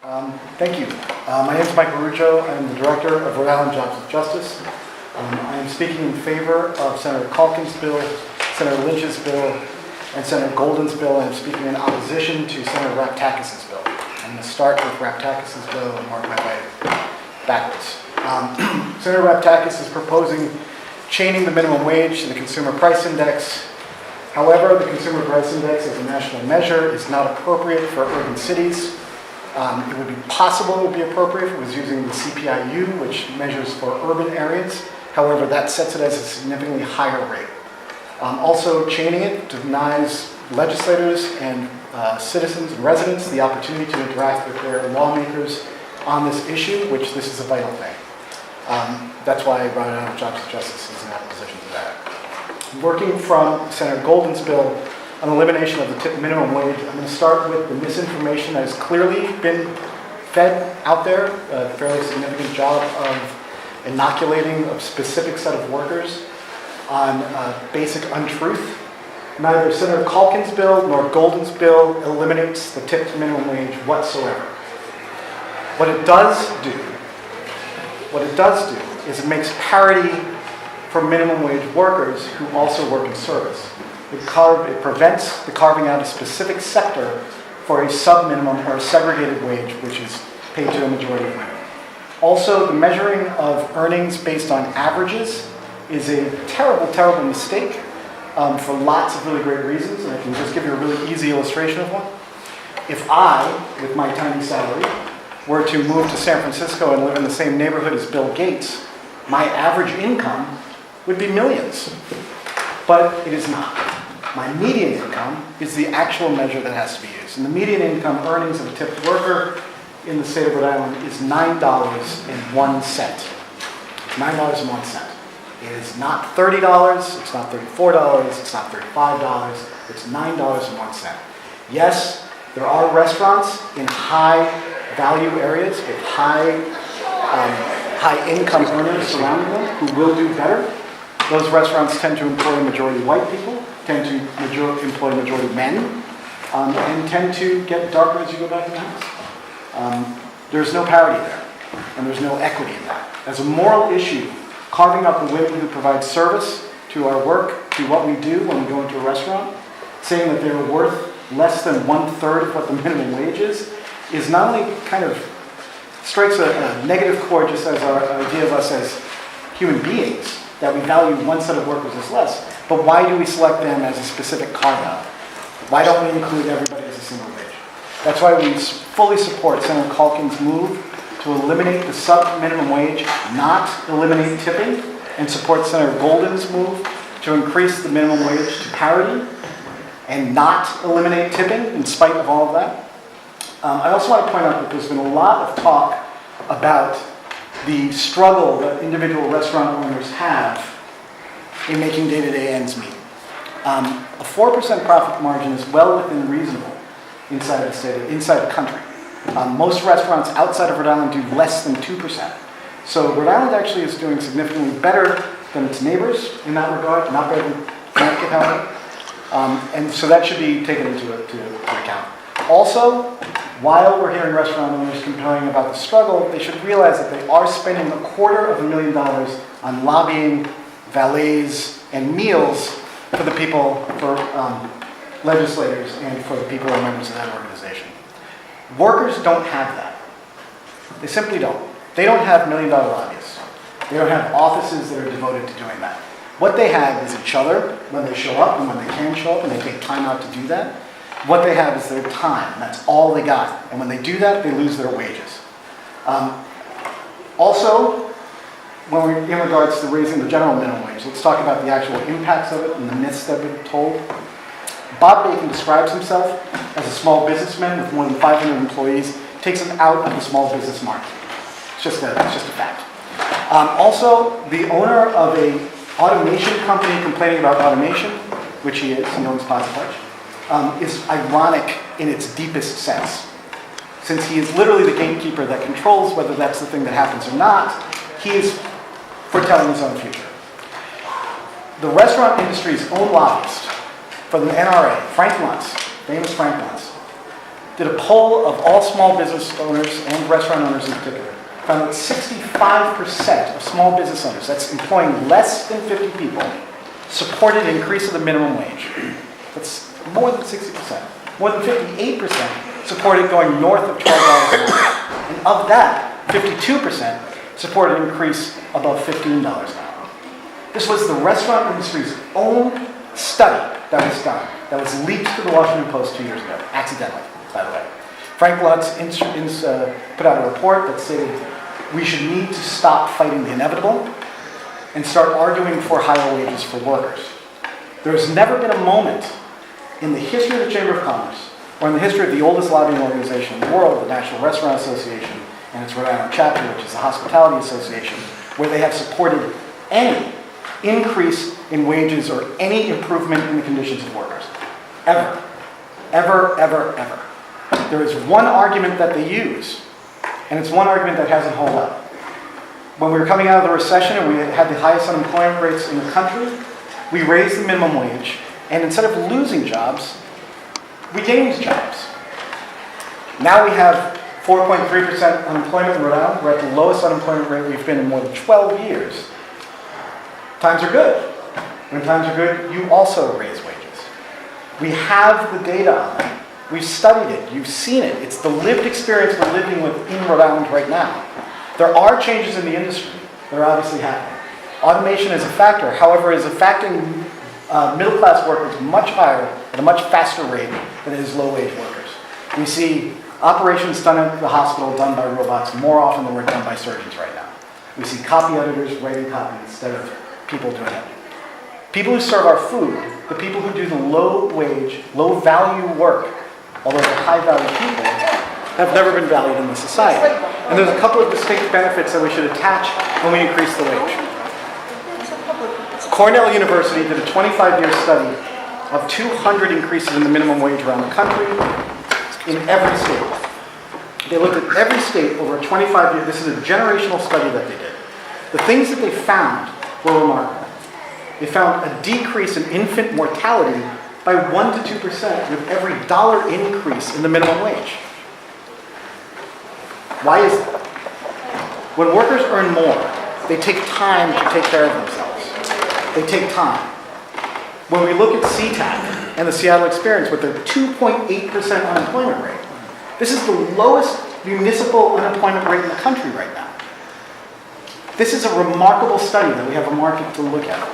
Thank you. My name is Michael Russo. I'm the director of Rhode Island Jobs with Justice. I am speaking in favor of Senator Calkin's bill, Senator Lynch's bill, and Senator Goldin's bill. I'm speaking in opposition to Senator Raptakis' bill. I'm going to start with Raptakis' bill and work my way backwards. Senator Raptakis is proposing chaining the minimum wage to the Consumer Price Index. However, the Consumer Price Index as a national measure is not appropriate for urban cities. It would be possible it would be appropriate if it was using the CPIU, which measures for urban areas. However, that sets it as a significantly higher rate. Also, chaining it denies legislators and citizens and residents the opportunity to interact with their lawmakers on this issue, which this is a vital thing. That's why Rhode Island Jobs with Justice is in opposition to that. Working from Senator Goldin's bill on elimination of the tip minimum wage, I'm going to start with the misinformation that has clearly been fed out there, a fairly significant job of inoculating a specific set of workers on basic untruth. Neither Senator Calkin's bill nor Goldin's bill eliminates the tipped minimum wage whatsoever. What it does do is it makes parity for minimum wage workers who also work in service. It prevents the carving out a specific sector for a subminimum or a segregated wage, which is paid to a majority of women. Also, the measuring of earnings based on averages is a terrible, terrible mistake for lots of really great reasons, and I can just give you a really easy illustration of one. If I, with my tiny salary, were to move to San Francisco and live in the same neighborhood as Bill Gates, my average income would be millions. But it is not. My median income is the actual measure that has to be used. And the median income earnings of a tipped worker in the state of Rhode Island is $9.01. $9.01. It is not $30, it's not $34, it's not $35, it's $9.01. Yes, there are restaurants in high value areas with high income earners surrounding them who will do better. Those restaurants tend to employ majority white people, tend to employ majority men, and tend to get darker as you go back in the house. There's no parity there, and there's no equity in that. As a moral issue, carving out the women who provide service to our work, to what we do when we go into a restaurant, saying that they're worth less than 1/3 of what the minimum wage is not only kind of strikes a negative chord just as our idea of us as human beings, that we value one set of workers as less, but why do we select them as a specific carve-out? Why don't we include everybody as a single wage? That's why we fully support Senator Calkin's move to eliminate the sub-minimum wage, not eliminate tipping, and support Senator Goldin's move to increase the minimum wage to parity and not eliminate tipping in spite of all of that. I also want to point out that there's been a lot of talk about the struggle that individual restaurant owners have in making day-to-day ends meet. A 4% profit margin is well within reasonable inside the country. Most restaurants outside of Rhode Island do less than 2%. So Rhode Island actually is doing significantly better than its neighbors in that regard, not better than Connecticut, however. And so that should be taken into account. Also, while we're hearing restaurant owners complaining about the struggle, they should realize that they are spending $250,000 on lobbying, valets, and meals for the people, for legislators, and for the people who are members of that organization. Workers don't have that. They simply don't. They don't have million-dollar lobbyists. They don't have offices that are devoted to doing that. What they have is each other when they show up and when they can show up and they take time out to do that. What they have is their time, and that's all they got. And when they do that, they lose their wages. Also, when we're in regards to raising the general minimum wage, let's talk about the actual impacts of it and the myths that have been told. Bob Bacon describes himself as a small businessman with more than 500 employees, takes him out of the small business market. It's just a fact. Also, the owner of a automation company complaining about automation, which he owns Positouch, is ironic in its deepest sense. Since he is literally the gatekeeper that controls whether that's the thing that happens or not, he is foretelling his own future. The restaurant industry's own lobbyist for the NRA, Frank Luntz, famous Frank Luntz, did a poll of all small business owners and restaurant owners in particular, found that 65% of small business owners, that's employing less than 50 people, supported an increase of the minimum wage. That's more than 60%. More than 58% supported going north of $12 an hour. And of that, 52% supported an increase above $15 an hour. This was the restaurant industry's own study that was done, that was leaked to the Washington Post 2 years ago, accidentally, by the way. Frank Lutz put out a report that stated we should need to stop fighting the inevitable and start arguing for higher wages for workers. There's never been a moment in the history of the Chamber of Commerce, or in the history of the oldest lobbying organization in the world, the National Restaurant Association, and its Rhode Island chapter, which is the Hospitality Association, where they have supported any increase in wages or any improvement in the conditions of workers. Ever. Ever, ever, ever. There is one argument that they use, and it's one argument that hasn't held up. When we were coming out of the recession and we had the highest unemployment rates in the country, we raised the minimum wage, and instead of losing jobs, we gained jobs. Now we have 4.3% unemployment in Rhode Island. We're at the lowest unemployment rate we've been in more than 12 years. Times are good. When times are good, you also raise wages. We have the data on it. We've studied it. You've seen it. It's the lived experience we're living with in Rhode Island right now. There are changes in the industry that are obviously happening. Automation is a factor. However, it is affecting middle-class workers much higher at a much faster rate than it is low-wage workers. We see operations done at the hospital done by robots more often than we're done by surgeons right now. We see copy editors writing copy instead of people doing it. People who serve our food, the people who do the low-wage, low-value work, although they're high-value people, have never been valued in the society. And there's a couple of distinct benefits that we should attach when we increase the wage. Cornell University did a 25-year study of 200 increases in the minimum wage around the country in every state. They looked at every state over a 25-year, this is a generational study that they did. The things that they found were remarkable. They found a decrease in infant mortality by 1 to 2% with every dollar increase in the minimum wage. Why is that? When workers earn more, they take time to take care of themselves. They take time. When we look at CTAC and the Seattle experience with their 2.8% unemployment rate, this is the lowest municipal unemployment rate in the country right now. This is a remarkable study that we have a market to look at.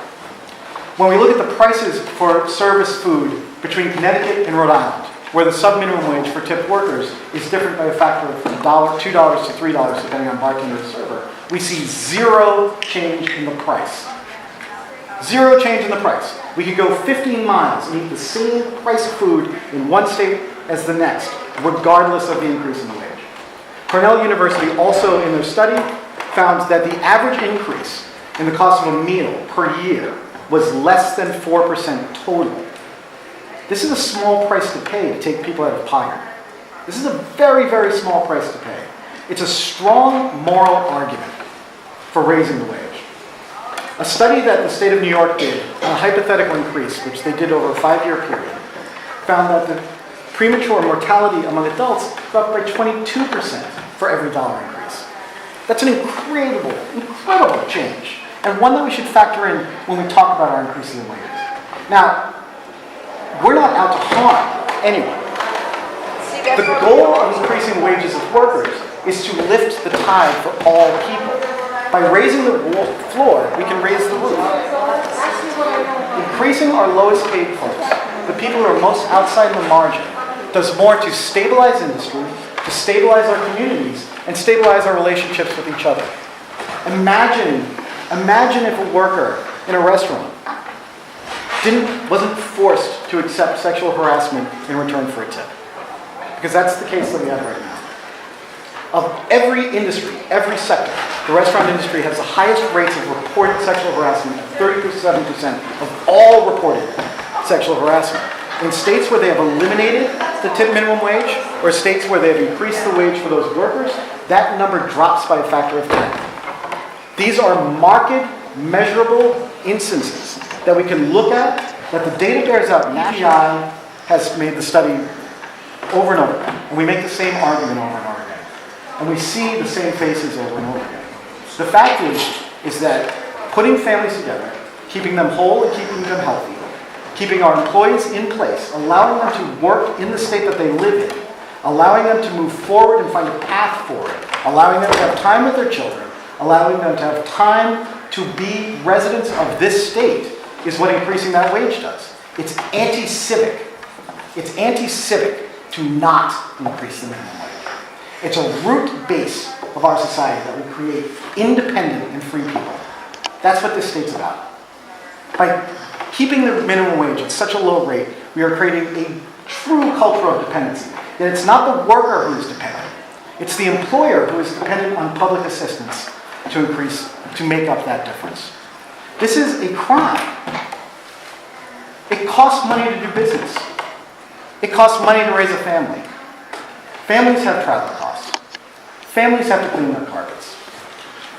When we look at the prices for service food between Connecticut and Rhode Island, where the subminimum wage for tipped workers is different by a factor of $1, $2 to $3, depending on bartender or server, we see zero change in the price. Zero change in the price. We could go 15 miles and eat the same price of food in one state as the next, regardless of the increase in the wage. Cornell University also, in their study, found that the average increase in the cost of a meal per year was less than 4% total. This is a small price to pay to take people out of poverty. This is a very, very small price to pay. It's a strong moral argument for raising the wage. A study that the state of New York did on a hypothetical increase, which they did over a 5-year period, found that the premature mortality among adults dropped by 22% for every dollar increase. That's an incredible, incredible change, and one that we should factor in when we talk about our increases in wages. Now, we're not out to harm anyone. The goal of increasing wages of workers is to lift the tide for all people. By raising the floor, we can raise the roof. Increasing our lowest paid folks, the people who are most outside the margin, does more to stabilize industry, to stabilize our communities, and stabilize our relationships with each other. Imagine if a worker in a restaurant wasn't forced to accept sexual harassment in return for a tip. Because that's the case that we have right now. Of every industry, every sector, the restaurant industry has the highest rates of reported sexual harassment, 37% of all reported sexual harassment. In states where they have eliminated the tip minimum wage, or states where they have increased the wage for those workers, that number drops by a factor of 10. These are marked, measurable instances that we can look at, that the data bears out. EPI has made the study over and over again. And we make the same argument over and over again. And we see the same faces over and over again. The fact is that putting families together, keeping them whole and keeping them healthy, keeping our employees in place, allowing them to work in the state that they live in, allowing them to move forward and find a path for it, allowing them to have time with their children, allowing them to have time to be residents of this state is what increasing that wage does. It's anti-civic. It's anti-civic to not increase the minimum wage. It's a root base of our society that will create independent and free people. That's what this state's about. By keeping the minimum wage at such a low rate, we are creating a true culture of dependency. That it's not the worker who is dependent. It's the employer who is dependent on public assistance to make up that difference. This is a crime. It costs money to do business. It costs money to raise a family. Families have travel costs. Families have to clean their carpets.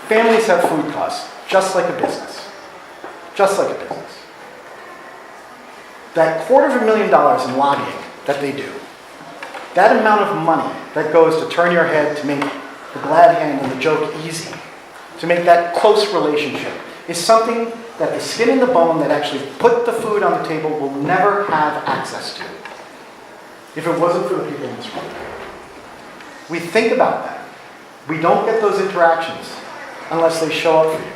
Families have food costs, just like a business. Just like a business. That $250,000 in lobbying that they do, that amount of money that goes to turn your head, to make the glad hand and the joke easy, to make that close relationship, is something that the skin and the bone that actually put the food on the table will never have access to if it wasn't for the people in this room. We think about that. We don't get those interactions unless they show up for you.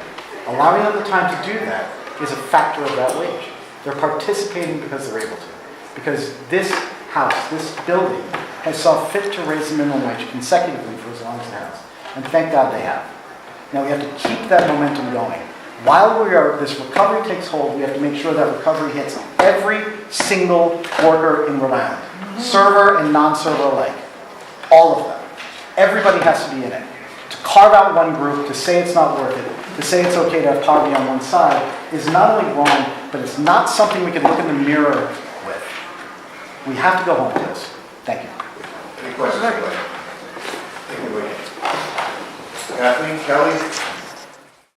Allowing them the time to do that is a factor of that wage. They're participating because they're able to. Because this house, this building, has saw fit to raise the minimum wage consecutively for as long as it has. And thank God they have. Now we have to keep that momentum going. While this recovery takes hold, we have to make sure that recovery hits every single worker in Rhode Island. Server and non-server alike. All of them. Everybody has to be in it. To carve out one group, to say it's not worth it, to say it's okay to have poverty on one side, is not only wrong, but it's not something we can look in the mirror with. We have to go home with this. Thank you. Any questions? Thank you, Kathleen, Kelly?